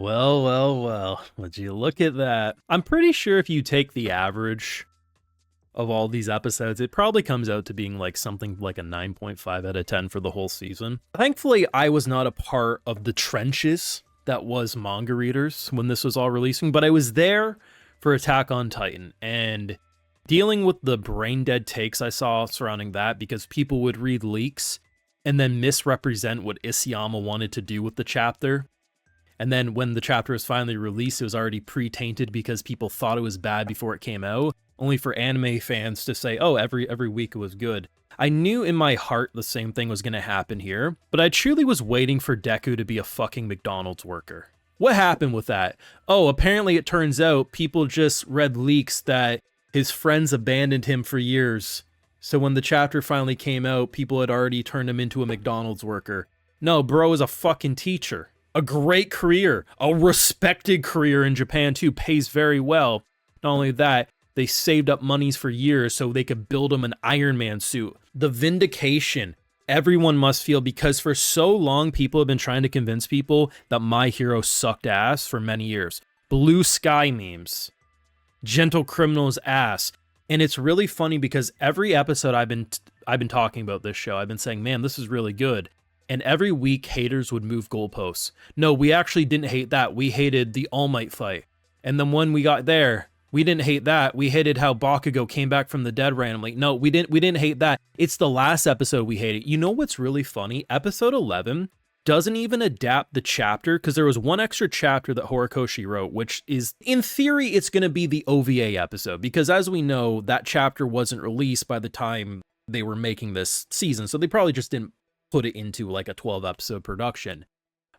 Well, well, well. Would you look at that? I'm pretty sure if you take the average of all these episodes, it probably comes out to being like something like a 9.5 out of 10 for the whole season. Thankfully, I was not a part of the trenches that was manga readers when this was all releasing, but I was there for Attack on Titan and dealing with the brain dead takes I saw surrounding that because people would read leaks and then misrepresent what Isayama wanted to do with the chapter. And then when the chapter was finally released, it was already pre-tainted because people thought it was bad before it came out, only for anime fans to say, oh, every week it was good. I knew in my heart the same thing was going to happen here, but I truly was waiting for Deku to be a fucking McDonald's worker. What happened with that? Oh, apparently it turns out people just read leaks that his friends abandoned him for years. So when the chapter finally came out, people had already turned him into a McDonald's worker. No, bro is a fucking teacher. A great career, a respected career in Japan too, pays very well. Not only that, they saved up monies for years so they could build him an Iron Man suit. The vindication everyone must feel, because for so long people have been trying to convince people that My Hero sucked ass for many years. Blue Sky memes, Gentle Criminal's ass. And it's really funny because every episode I've been talking about this show, I've been saying, man, this is really good. And every week, haters would move goalposts. No, we actually didn't hate that. We hated the All Might fight. And then when we got there, we didn't hate that. We hated how Bakugo came back from the dead randomly. No, we didn't hate that. It's the last episode we hated. You know what's really funny? Episode 11 doesn't even adapt the chapter, because there was one extra chapter that Horikoshi wrote, which is, in theory, it's going to be the OVA episode. Because as we know, that chapter wasn't released by the time they were making this season. So they probably just didn't put it into like a 12 episode production.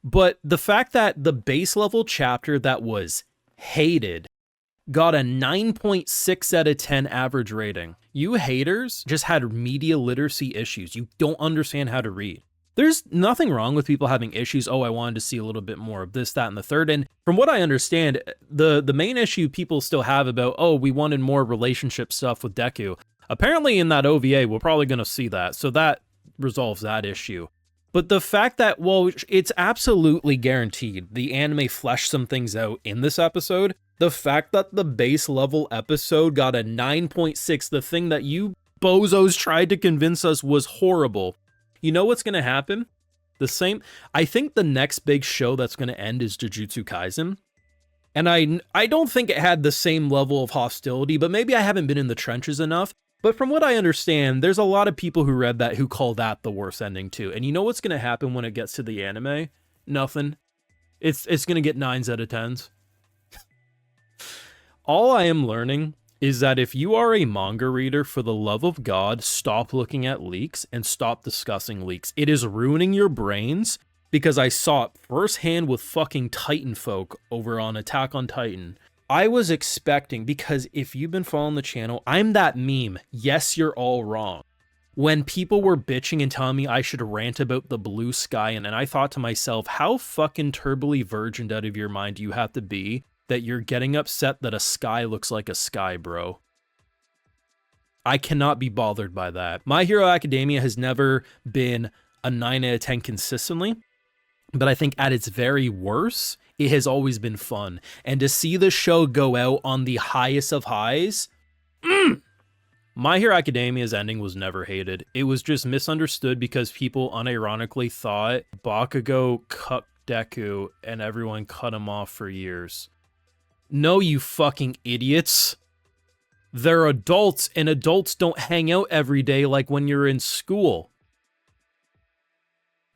But the fact that the base level chapter that was hated got a 9.6 out of 10 average rating. You haters just had media literacy issues. You don't understand how to read. There's nothing wrong with people having issues. Oh, I wanted to see a little bit more of this, that, and the third. And from what I understand, the main issue people still have about, oh, we wanted more relationship stuff with Deku. Apparently in that OVA, we're probably going to see that. So that resolves that issue. But the fact that, well, it's absolutely guaranteed the anime fleshed some things out in this episode. The fact that the base level episode got a 9.6, the thing that you bozos tried to convince us was horrible. You know what's going to happen? I think the next big show that's going to end is Jujutsu Kaisen. And I don't think it had the same level of hostility, but maybe I haven't been in the trenches enough. But from what I understand, there's a lot of people who read that who call that the worst ending too. And you know what's going to happen when it gets to the anime? Nothing. It's going to get 9s out of 10s. All I am learning is that if you are a manga reader, for the love of God, stop looking at leaks and stop discussing leaks. It is ruining your brains, because I saw it firsthand with fucking Titan folk over on Attack on Titan. I was expecting, because if you've been following the channel, I'm that meme, yes, you're all wrong. When people were bitching and telling me I should rant about the blue sky, and I thought to myself, how fucking turbally virgined out of your mind do you have to be that you're getting upset that a sky looks like a sky, bro? I cannot be bothered by that. My Hero Academia has never been a 9 out of 10 consistently, but I think at its very worst, it has always been fun. And to see the show go out on the highest of highs, My Hero Academia's ending was never hated. It was just misunderstood because people unironically thought Bakugo cut Deku and everyone cut him off for years. No, you fucking idiots. They're adults, and adults don't hang out every day like when you're in school.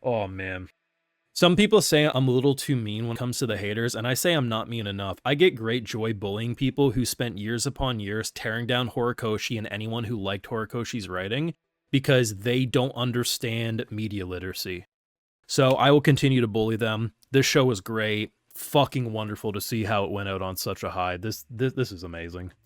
Oh, man. Some people say I'm a little too mean when it comes to the haters, and I say I'm not mean enough. I get great joy bullying people who spent years upon years tearing down Horikoshi and anyone who liked Horikoshi's writing because they don't understand media literacy. So I will continue to bully them. This show was great. Fucking wonderful to see how it went out on such a high. This is amazing.